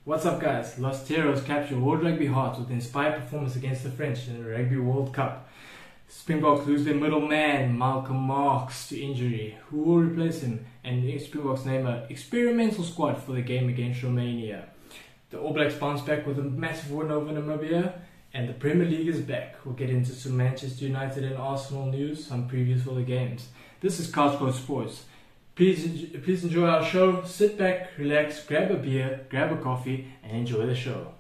What's up, guys? Los Heroes capture World Rugby hearts with inspired performance against the French in the Rugby World Cup. Springboks lose their middleman, Malcolm Marx, to injury. Who will replace him? And Springboks name an experimental squad for the game against Romania. The All Blacks bounce back with a massive win over Namibia, and the Premier League is back. We'll get into some Manchester United and Arsenal news, some previews for the games. This is Couchcoach Sports. Please enjoy our show. Sit back, relax, grab a beer, grab a coffee, and enjoy the show.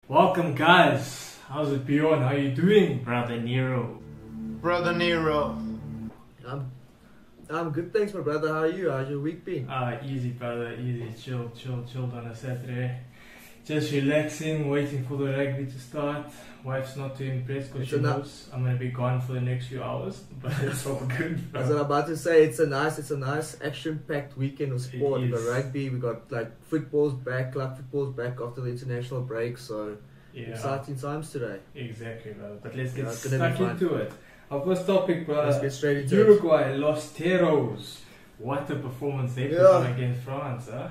Welcome, guys. How's it, Bjorn? How you doing, brother Nero? Brother Nero. I'm good, thanks, my brother. How are you? How's your week been? Easy, brother. Easy. Chilled on a Saturday. Just relaxing, waiting for the rugby to start. Wife's not too impressed because she knows I'm gonna be gone for the next few hours, but it's all good. Bro. As I'm about to say, it's a nice action-packed weekend of sport. We got rugby, we got like football's back, club football's back after the international break, so exciting times today. Exactly, brother. But let's get stuck into it. Our first topic, brother. Let's get straight into Uruguay, Los Heroes. What a performance they put on against France, huh?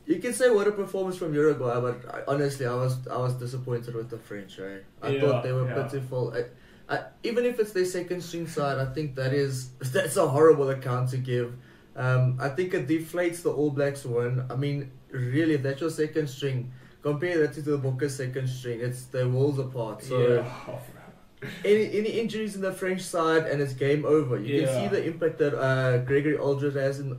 You can say what a performance from Uruguay, but honestly, I was disappointed with the French. Eh? I thought they were pitiful. Even if it's their second string side, I think that's a horrible account to give. I think it deflates the All Blacks win. I mean, really, if that's your second string, compare that to the Boca's second string. They're worlds apart. So any injuries in the French side and it's game over. You can see the impact that Gregory Aldred has in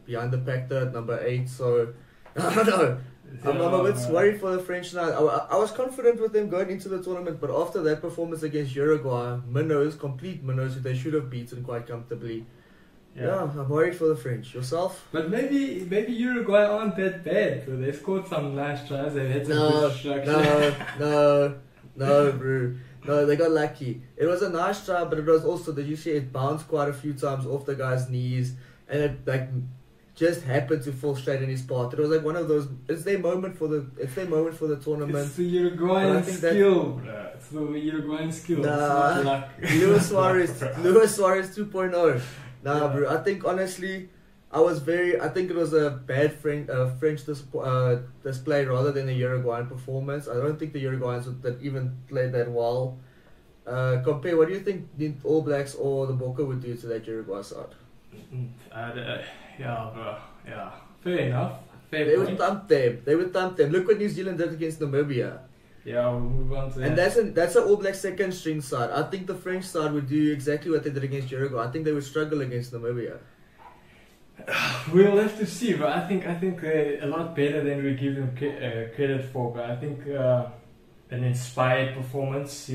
behind the pack there at number 8. So. I don't know. I'm a bit worried for the French now. I was confident with them going into the tournament, but after that performance against Uruguay, complete minnows, who they should have beaten quite comfortably. Yeah, I'm worried for the French. Yourself? But maybe Uruguay aren't that bad. So they scored some nice tries. They had some good structure. No, bro. No, they got lucky. It was a nice try, but it was also, did you see it bounced quite a few times off the guy's knees, and it just happened to fall straight in his path. It was like one of those. It's their moment for the tournament. It's the Uruguayan skill, bro. It's the Uruguayan skill. Nah, it's not luck. Luis Suarez 2.0. Nah, bro. I think honestly, I think it was a bad French display rather than a Uruguayan performance. I don't think the Uruguayans that even played that well. Compare. What do you think the All Blacks or the Boca would do to that Uruguay side? Yeah, bro. Yeah. Fair enough. They would thump them. Look what New Zealand did against Namibia. Yeah, we'll move on to that. And that's an All Black second string side. I think the French side would do exactly what they did against Uruguay. I think they would struggle against Namibia. We'll have to see, but I think they're a lot better than we give them credit for. But I think an inspired performance,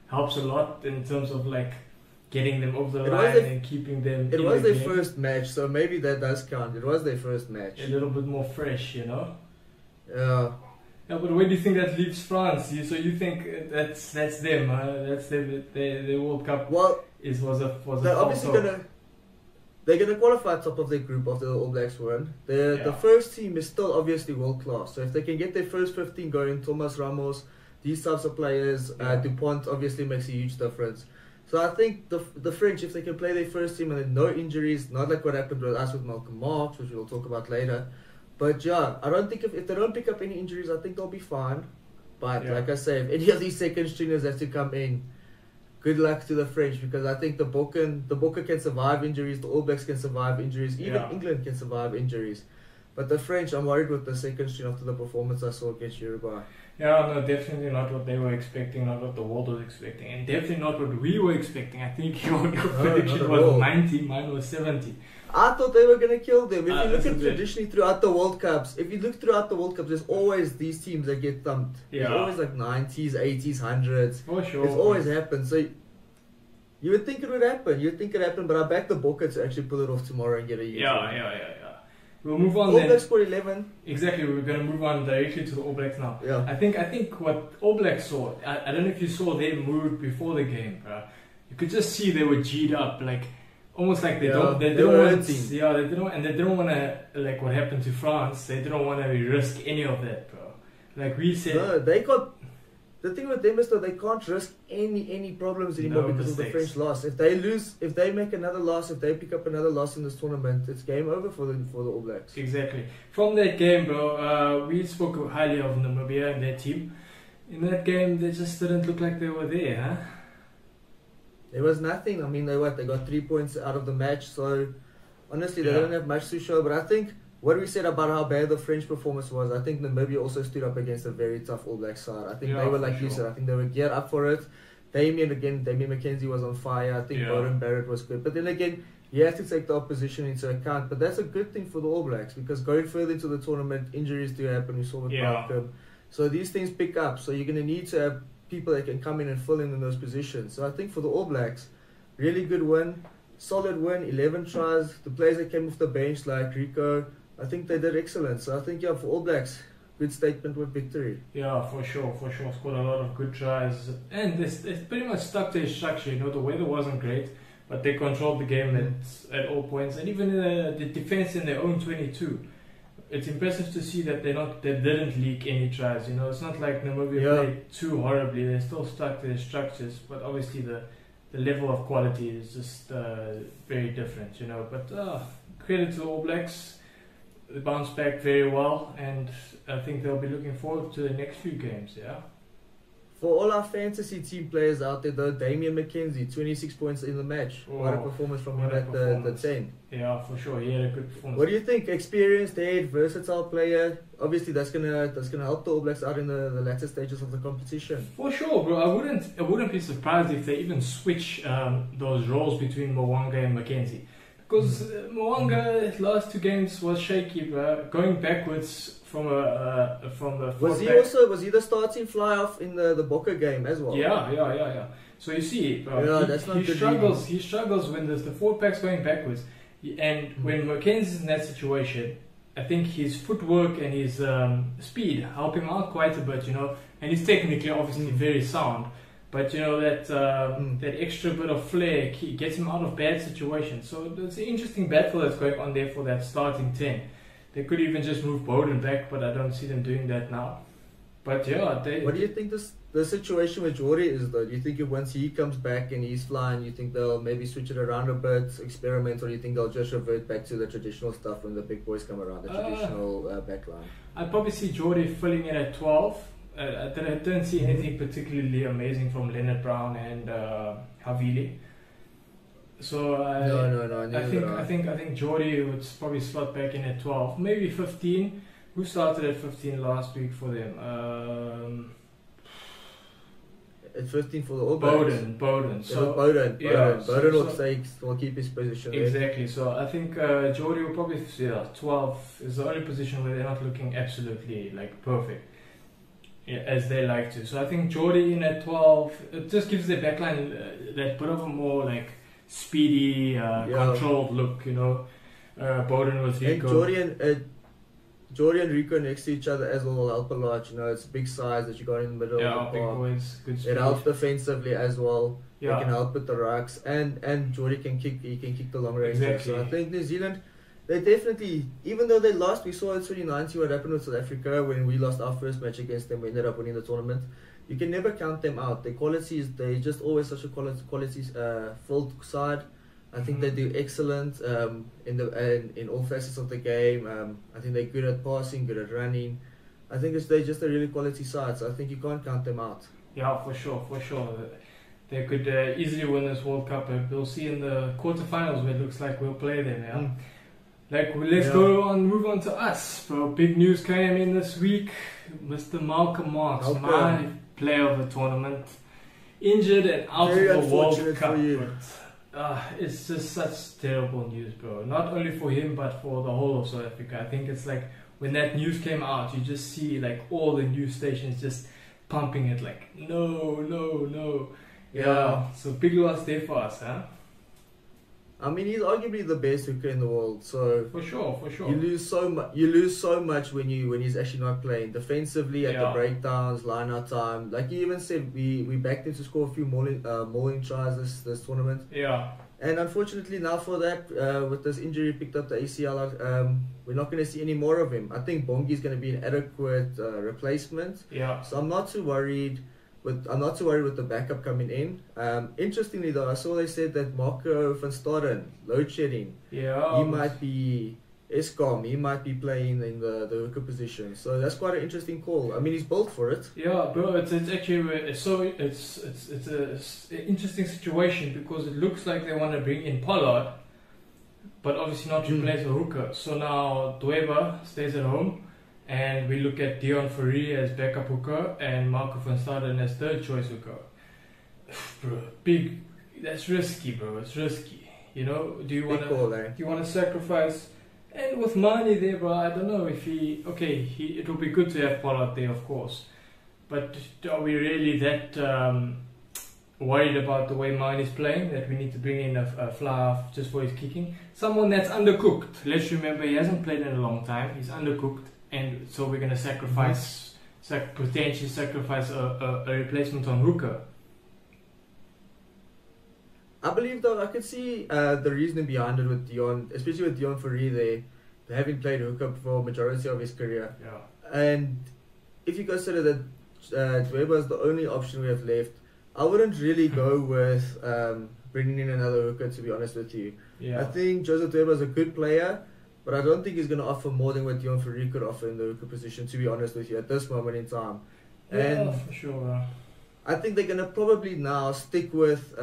helps a lot in terms of getting them over the line and keeping them. It was their first match, so maybe that does count. It was their first match. A little bit more fresh, Yeah. Yeah, but where do you think that leaves France? So you think that's them? That's the World Cup. Well, was a they're obviously they're gonna qualify top of their group after the All Blacks win. The first team is still obviously world class. So if they can get their first 15 going, Thomas Ramos, these types of players, Dupont obviously makes a huge difference. So I think the French, if they can play their first team and then no injuries, not like what happened with us with Malcolm Marx, which we'll talk about later. But yeah, I don't think if they don't pick up any injuries, I think they'll be fine. But like I say, if any of these second stringers have to come in, good luck to the French, because I think the Boca can survive injuries, the All Blacks can survive injuries, even England can survive injuries. But the French, I'm worried with the second string after the performance I saw against Uruguay. Yeah, no, definitely not what they were expecting, not what the world was expecting, and definitely not what we were expecting. I think your prediction was 90, mine was 70. I thought they were going to kill them. If you look at traditionally throughout the World Cups, there's always these teams that get thumped. There's always 90s, 80s, 100s. For sure. It's always happened. So you would think it would happen, but I back the Boca to actually pull it off tomorrow and get a U. Yeah. We'll move on. All Blacks scored 11. Exactly, we're going to move on directly to the All Blacks now. Yeah. I think what All Blacks saw, I don't know if you saw their mood before the game, bro. You could just see they were G'd up, almost like they don't want to, what happened to France, they didn't want to risk any of that, bro. Like we said. No, the thing with them is that they can't risk any problems anymore because of the French loss. If they lose, if they make another loss, if they pick up another loss in this tournament, it's game over for the All Blacks. Exactly. From that game, bro, we spoke highly of Namibia and their team. In that game, they just didn't look like they were there, huh? There was nothing. I mean, they got 3 points out of the match, so honestly, they don't have much to show. But I think what we said about how bad the French performance was, I think Namibia also stood up against a very tough All Black side. I think they were, like you said, I think they were geared up for it. Damien McKenzie was on fire. I think Bowden Barrett was good. But then again, you have to take the opposition into account. But that's a good thing for the All Blacks because going further into the tournament, injuries do happen. We saw with Malcolm. So these things pick up. So you're going to need to have people that can come in and fill in those positions. So I think for the All Blacks, really good win. Solid win, 11 tries. The players that came off the bench like Rico, I think they did excellent. So I think, for All Blacks, good statement with victory. Yeah, for sure. Scored a lot of good tries. And they pretty much stuck to their structure. The weather wasn't great, but they controlled the game at all points. And even the defense in their own 22. It's impressive to see that they didn't leak any tries. It's not like Namibia played too horribly. They still stuck to their structures, but obviously the level of quality is just very different. But credit to the All Blacks. They bounced back very well, and I think they'll be looking forward to the next few games, For all our fantasy team players out there, though, Damien McKenzie, 26 points in the match. What a performance from him at the 10. Yeah, for sure. He had a good performance. What do you think? Experienced, versatile player. Obviously, that's gonna help the All Blacks out in the latter stages of the competition. For sure, bro. I wouldn't be surprised if they even switch those roles between Mwanga and McKenzie. Because Mwanga last 2 games was shaky, bro. Going backwards from the was he the starting fly off in the Boca game as well? Yeah. So you see, that's not he good. He struggles when there's the forward pack's going backwards, and when McKenzie's in that situation, I think his footwork and his speed help him out quite a bit, and he's technically obviously very sound. But that extra bit of flair gets him out of bad situations. So there's an interesting battle that's going on there for that starting 10. They could even just move Bowden back, but I don't see them doing that now. But what do you think the situation with Jordy is, though? Do you think once he comes back and he's flying, you think they'll maybe switch it around a bit, experiment, or do you think they'll just revert back to the traditional stuff when the big boys come around, the traditional backline? I'd probably see Jordy filling in at 12. I don't see anything particularly amazing from Leonard Brown and Havili. So I think Jordy would probably slot back in at 12, maybe 15. Who started at 15 last week for them? At 15 for the All Blacks. Bowden. So Bowden will keep his position. Exactly. So I think Jordy will probably 12 is the only position where they're not looking absolutely perfect. As they like to. So I think Jordy in at 12, it just gives their backline that bit of a more speedy, controlled look, Bowden with Rico. And Jordy and Rico next to each other as well will help a lot. It's big size that you got in the middle of the big park. boys, good speed. It helps defensively as well. Yeah. They can help with the rucks, and Jordy can kick the long range. Exactly. So I think New Zealand, they definitely, even though they lost, we saw in 2019 what happened with South Africa when we lost our first match against them. We ended up winning the tournament. You can never count them out. Their qualities, they just always such a quality filled side. I think they do excellent in all facets of the game. I think they're good at passing, good at running. I think they're just a really quality side. So I think you can't count them out. Yeah, for sure. They could easily win this World Cup. We'll see in the quarterfinals where it looks like we'll play them. Yeah. Let's move on to us, bro. Big news came in this week. Mr. Malcolm Marx, my player of the tournament, injured and out of the World Cup. It's just such terrible news, bro. Not only for him, but for the whole of South Africa. I think it's when that news came out, you just see all the news stations just pumping it no. Yeah. So big loss there for us, huh? I mean, he's arguably the best hooker in the world. So for sure. You lose so much when he's actually not playing defensively at the breakdowns, line out time. Like you even said, we backed him to score a few mauling tries this tournament. Yeah. And unfortunately now for that, with this injury, picked up the ACL. We're not going to see any more of him. I think Bongi's going to be an adequate replacement. Yeah. So I'm not too worried. I'm not too worried with the backup coming in. Interestingly though, I saw they said that Marco van Staden, load shedding, he might be Eskom, he might be playing in the hooker position. So that's quite an interesting call. I mean, he's built for it. Yeah, bro, it's actually it's an interesting situation because it looks like they want to bring in Pollard, but obviously not replace a hooker. So now Dweba stays at home, and we look at Dion Fourie as backup hooker and Marco van Staden as third choice hooker. Bro, that's risky, bro. It's risky. You know, do you want to sacrifice? And with Mane there, bro, I don't know if it will be good to have Pollard there, of course. But are we really that worried about the way Mane is playing that we need to bring in a fly-off just for his kicking? Someone that's undercooked. Let's remember, he hasn't played in a long time. He's undercooked. And so we're going to sacrifice, potentially sacrifice a replacement on hooker. I believe though, I could see the reasoning behind it with Dion, especially with Dion Fourie there, having played hooker for majority of his career. Yeah. And if you consider that Dweba is the only option we have left, I wouldn't really go with bringing in another hooker, to be honest with you. Yeah. I think Joseph Dweba is a good player, but I don't think he's going to offer more than what Dion Fourie could offer in the hooker position, to be honest with you, at this moment in time. Yeah, for sure. I think they're going to probably now stick with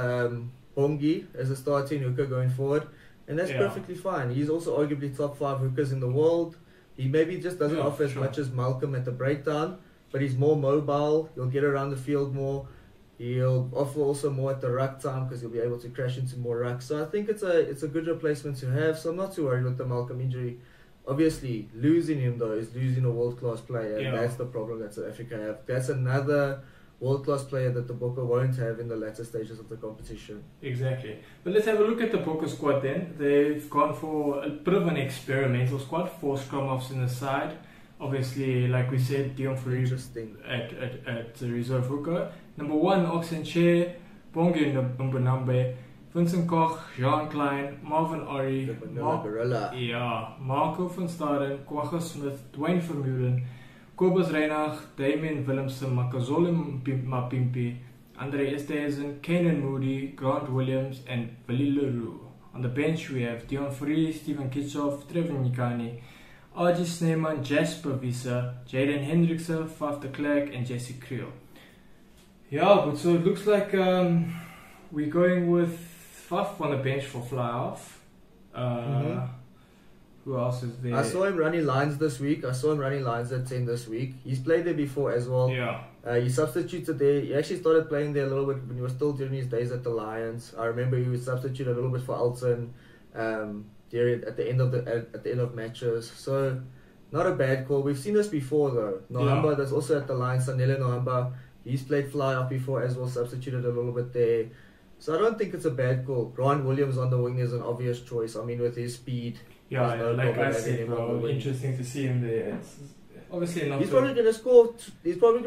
Bongi as a starting hooker going forward, and that's perfectly fine. He's also arguably top 5 hookers in the world. He maybe just doesn't offer as much as Malcolm at the breakdown, but he's more mobile. He'll get around the field more. He'll offer also more at the ruck time because he'll be able to crash into more rucks. So I think it's a good replacement to have. So I'm not too worried with the Malcolm injury. Obviously, losing him though is losing a world-class player. And that's the problem that South Africa have. That's another world-class player that the Bokke won't have in the latter stages of the competition. Exactly. But let's have a look at the Bokke squad then. They've gone for a bit of an experimental squad, 4 scrum-offs in the side. Obviously, like we said, Dion Fourie at the reserve hooker. Number 1, Oxenche, Bongi Mbonambe, Vincent Koch, Jean Klein, Marvin Ori, Marco van Staden, Kwagga Smith, Dwayne Vermeulen, Kobus Reinach, Damien Willemsen, Makazole Mapimpi, Andre Esterhuizen, Kanan Moody, Grant Williams, and Willie Leroux. On the bench we have Dion Fourie, Stephen Kitsoff, Trevor Nyikani, RG Sneeman, Jasper Visser, Jaden Hendrickse, Faf de Klerk, and Jesse Creel. Yeah, but so it looks like we're going with Faf on the bench for fly-off. Who else is there? I saw him running lines this week. I saw him running lines at 10 this week. He's played there before as well. Yeah. He substituted there. He actually started playing there a little bit when he was still during his days at the Lions. I remember he would substitute a little bit for Alton at the end of matches. So not a bad call. We've seen this before though. Nohamba, that's also at the Lions. Sanele Nohamba, he's played fly-off before as well, substituted a little bit there. So I don't think it's a bad call. Grant Williams on the wing is an obvious choice. I mean, with his speed. Yeah, like I said, bro, interesting to see him there. It's obviously not. He's probably gonna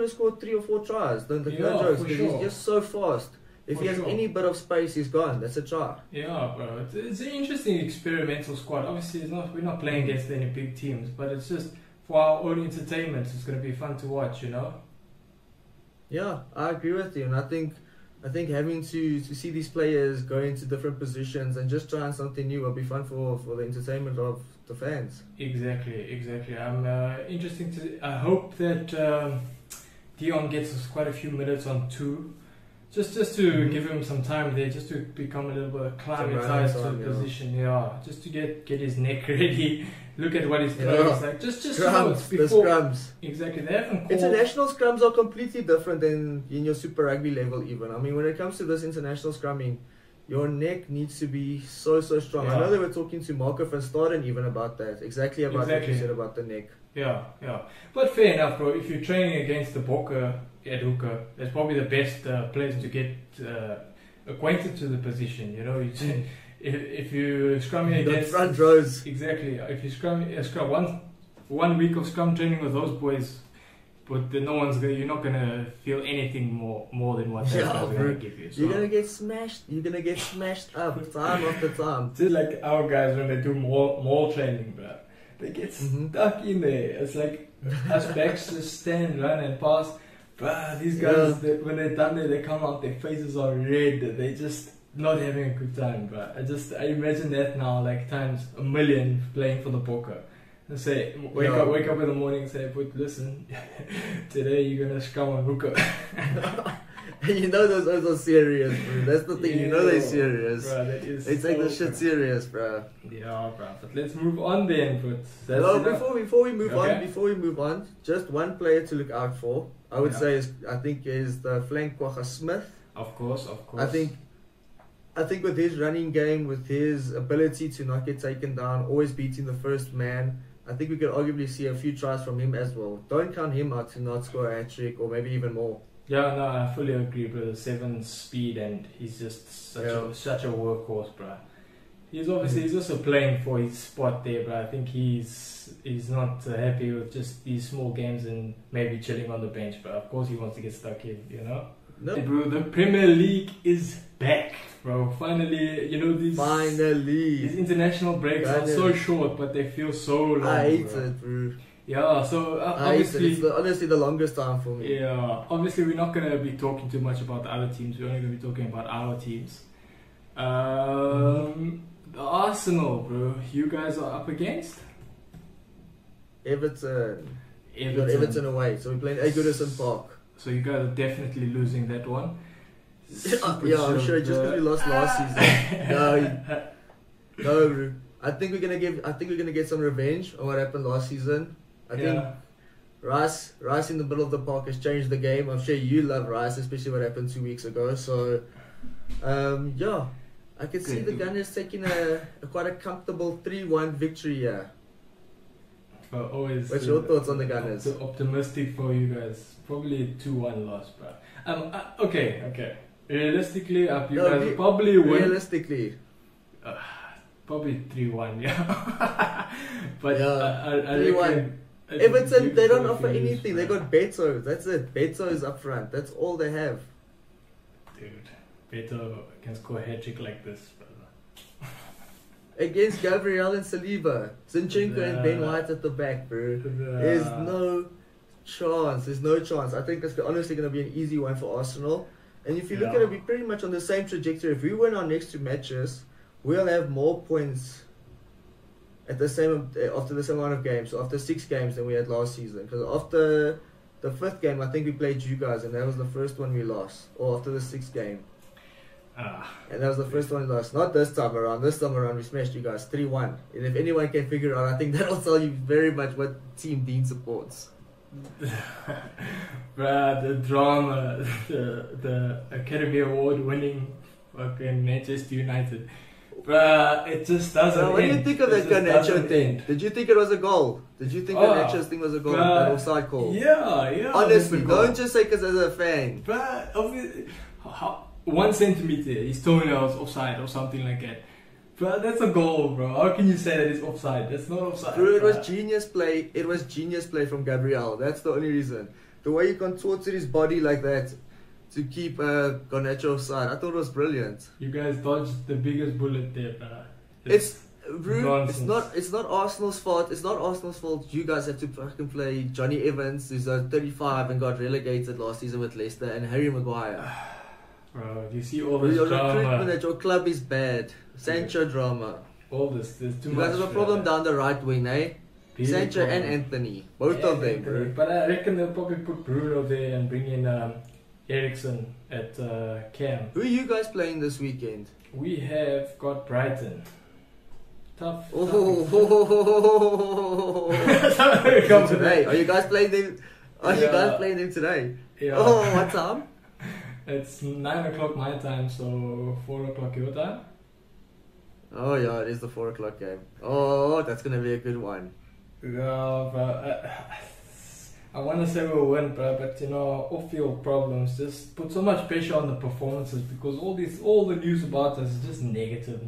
score 3 or 4 tries. No jokes, because he's just so fast. If he has any bit of space, he's gone. That's a try. Yeah, bro. It's an interesting experimental squad. Obviously, we're not playing against any big teams, but it's just for our own entertainment. It's gonna be fun to watch, you know. Yeah, I agree with you, and I think having to see these players go into different positions and just trying something new will be fun for the entertainment of the fans. Exactly. I'm I hope that Dion gets us quite a few minutes on 2, just to give him some time there, just to become a little bit acclimatized to the position. Yeah, just to get his neck ready. Look at what he's doing. It's like just scrums, before the scrums. Exactly, they haven't called. International scrums are completely different than in your Super Rugby level. Even I mean, when it comes to this international scrumming, your neck needs to be so strong. I know they were talking to Marco van Staden even about that. Exactly what you said about the neck. Yeah. But fair enough, bro. If you're training against the Bokke at hooker, that's probably the best place to get acquainted to the position. You know, if you scrumming against front rows, exactly. If you scrum one week of scrum training with those boys, but you're not gonna feel anything more than what they're gonna give you. So. You're gonna get smashed. You're gonna get smashed up time after time. Just like our guys when they do more training, bro. They get stuck in there. It's like us backs just stand, run, and pass. Bruh, these guys, when they're done there, they come out, their faces are red. They just not having a good time, bruh. I imagine that now, like times a million playing for the poker. And say, wake up in the morning and say, but listen, today you're gonna scrum on hookah. You know those guys are serious, bro. That's the thing, you know they're serious. Bro, that is they take the shit serious, bro. Yeah, bro. But let's move on then, but before we move on, just one player to look out for. I would say is the flank Kwagga Smith. Of course. I think with his running game, with his ability to not get taken down, always beating the first man, I think we could arguably see a few tries from him as well. Don't count him out to not score a hat-trick or maybe even more. Yeah, no, I fully agree, bro. 7 speed and he's just such a workhorse, bro. He's also playing for his spot there, bro. I think he's not happy with just these small games and maybe chilling on the bench, bro. Of course he wants to get stuck in, you know? No. Hey, bro, the Premier League is back, bro. Finally, you know, these international breaks are so short, but they feel so long. I hate it, bro. Yeah, so obviously, it's honestly the longest time for me. Yeah, obviously we're not gonna be talking too much about the other teams. We're only gonna be talking about our teams. The Arsenal, bro. You guys are up against Everton. We got Everton away, so we're playing Goodison Park. So you guys are definitely losing that one. Yeah, I'm sure. Just because we lost last season. No, bro. I think we're gonna get some revenge on what happened last season. I think Rice in the middle of the park has changed the game. I'm sure you love Rice, especially what happened 2 weeks ago. So, I can see the Gunners taking quite a comfortable 3-1 victory here. What's your thoughts on the Gunners? Optimistic for you guys. Probably 2-1 loss, bro. Okay. Realistically, you guys probably win. Realistically. Probably 3-1, yeah. But yeah, 3-1. Everton, they don't offer anything. They got Beto. That's it. Beto is up front. That's all they have. Dude, Beto can score a hat-trick like this, brother. Against Gabriel and Saliba. Zinchenko and Ben White at the back, bro. There's no chance. I think it's honestly going to be an easy one for Arsenal. And if you look at it, we're pretty much on the same trajectory. If we win our next 2 matches, we'll have more points after the same amount of games, so after 6 games than we had last season. Because after the 5th game, I think we played you guys, and that was the first one we lost. Or after the 6th game. And that was the first one we lost. Not this time around. This time around, we smashed you guys 3-1. And if anyone can figure it out, I think that'll tell you very much what team Dean supports. Bruh, the drama, the Academy Award winning fucking Manchester United. Bruh, it just doesn't end. What do you think of that Garnacho thing? Did you think it was a goal? Did you think Garnacho's thing was a goal? That offside call? Yeah. Honestly, don't just say because as a fan. Bruh, obviously, 1 centimeter, his toenails offside or something like that. Bruh, that's a goal, bro. How can you say that it's offside? That's not offside. Bro, it was genius play. It was genius play from Gabriel. That's the only reason. The way he contorted his body like that to keep Garnacho offside, I thought it was brilliant. You guys dodged the biggest bullet there, bro. It's not Arsenal's fault. It's not Arsenal's fault. You guys have to fucking play Johnny Evans, who's 35 and got relegated last season with Leicester, and Harry Maguire. Bro, you see all this your drama. Recruitment at your club is bad. Sancho drama. All this, there's too much. You guys have a problem down the right wing, eh? Sancho and Anthony, both of them, bro. But I reckon they'll probably put Bruno there and bring in Ericsson at Cam. Who are you guys playing this weekend? We have got Brighton. Tough. Today. Are you guys playing them? You guys playing them today? Yeah. Oh, what time? It's 9 o'clock my time, so 4 o'clock your time. Oh yeah, it is the 4 o'clock game. Oh, that's gonna be a good one. Yeah, bro. I want to say we'll win, bro, but you know, off-field problems just put so much pressure on the performances because all the news about us is just negative.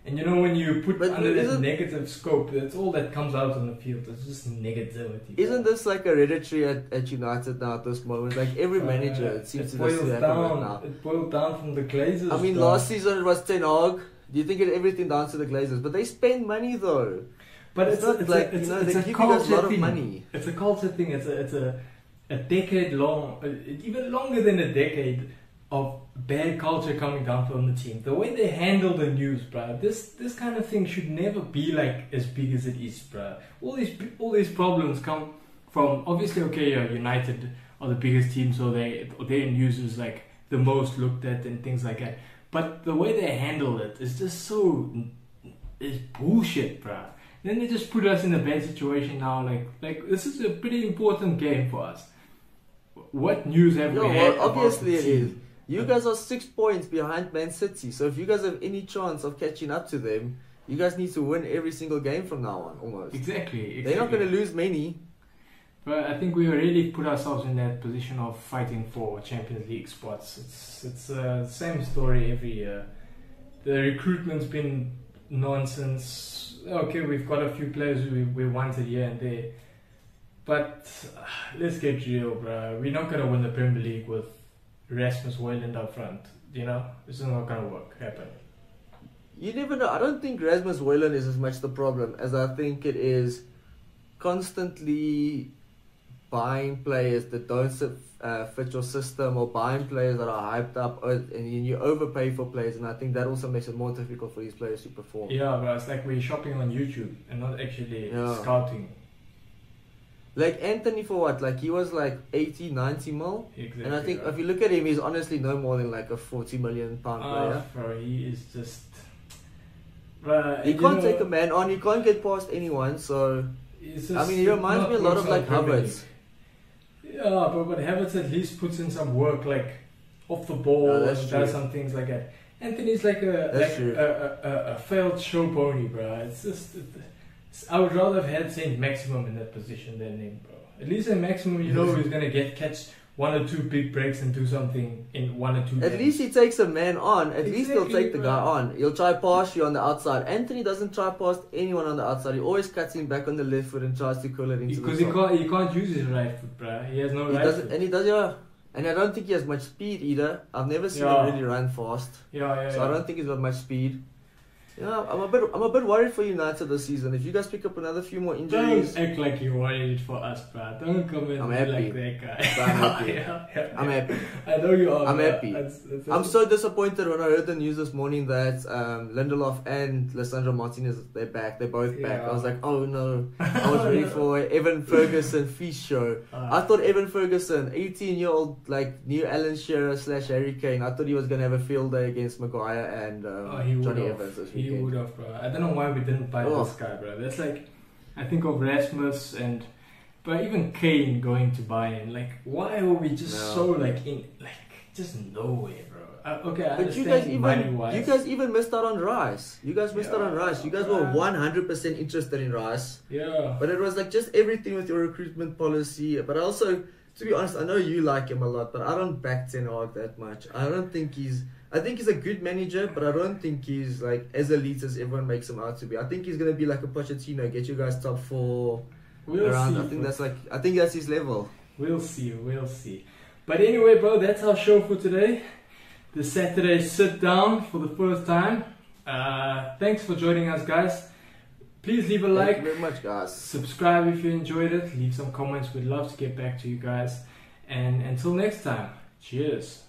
And you know, when you put under that negative scope, that's all that comes out on the field. It's just negativity. Isn't this like hereditary at United now at this moment? Like every manager, it seems to just happen right now. It boiled down from the Glazers. I mean, last season it was Ten Hag. Do you think everything down to the Glazers? But they spend money though. But it's not like they give you guys a lot of money. It's a culture thing. a decade long, even longer than a decade of bad culture coming down from the team. The way they handle the news, bruh, this kind of thing should never be like as big as it is, bruh. All these problems come from, obviously, okay, United are the biggest team, so their news is like the most looked at and things like that. But the way they handle it is just it's bullshit, bruh. Then they just put us in a bad situation now. Like this is a pretty important game for us. What news have we had? Well, obviously it is. You guys are 6 points behind Man City, so if you guys have any chance of catching up to them, you guys need to win every single game from now on, almost. Exactly. They're not going to lose many. But I think we already put ourselves in that position of fighting for Champions League spots. It's the same story every year. The recruitment's been nonsense. Okay, we've got a few players we wanted here and there. But let's get real, bro. We're not going to win the Premier League with Rasmus Højlund up front. You know? This is not going to happen. You never know. I don't think Rasmus Højlund is as much the problem as I think it is constantly buying players that don't fit your system, or buying players that are hyped up, and you overpay for players, and I think that also makes it more difficult for these players to perform. Yeah, but it's like we're shopping on YouTube and not actually scouting. Like Anthony, for what? Like he was like 80, 90 mil. Exactly. And I think if you look at him, he's honestly no more than like a 40 million pound player. Bro, he is just... he can't take a man on, he can't get past anyone, so... I mean, he reminds me a lot of like Havertz. Yeah, but Havertz at least puts in some work, like off the ball, and does some things like that. Anthony's like a failed show pony, bro. It's just... I would rather have had Saint Maximum in that position than him, bro. At least in Maximum, you know he's gonna catch 1 or 2 big breaks and do something in 1 or 2 At games. least he takes a man on. At least he'll take the guy on. He'll try pass you on the outside. Anthony doesn't try past anyone on the outside. He always cuts him back on the left foot and tries to curl it into the top. Because he can't use his right foot, bro. He has no right foot. And he does, yeah. And I don't think he has much speed either. I've never seen him really run fast. So I don't think he's got much speed. Yeah, I'm a bit worried for United this season. If you guys pick up another few more injuries... Don't act like you're worried for us, bro. Don't come in like that guy. I'm happy. I'm happy. I know you are. I'm happy. I'm so disappointed when I heard the news this morning that Lindelof and Lisandro Martinez, they're back. They're both back. I was like, oh no. I was ready for Evan Ferguson feast show. I thought Evan Ferguson, 18-year-old, like new Alan Shearer / Harry Kane, I thought he was going to have a field day against Maguire and Johnny Evans this weekend. He would have, bro. I don't know why we didn't buy this guy, bro. That's like, I think of Rasmus and, but even Kane going to Bayern. Like, why were we just so like just nowhere, bro? Okay, I understand money-wise. You guys even missed out on Rice. You guys missed out on Rice. You guys were 100% interested in Rice. Yeah. But it was like just everything with your recruitment policy. But also, to be honest, I know you like him a lot, but I don't back Ten Hag that much. I think he's a good manager, but I don't think he's like as elite as everyone makes him out to be. I think he's gonna be like a Pochettino, get you guys top 4 around. See, I think that's his level. We'll see. But anyway, bro, that's our show for today. The Saturday sit down for the first time. Thanks for joining us, guys. Please leave a like. Thank you very much, guys. Subscribe if you enjoyed it. Leave some comments. We'd love to get back to you guys. And until next time, cheers.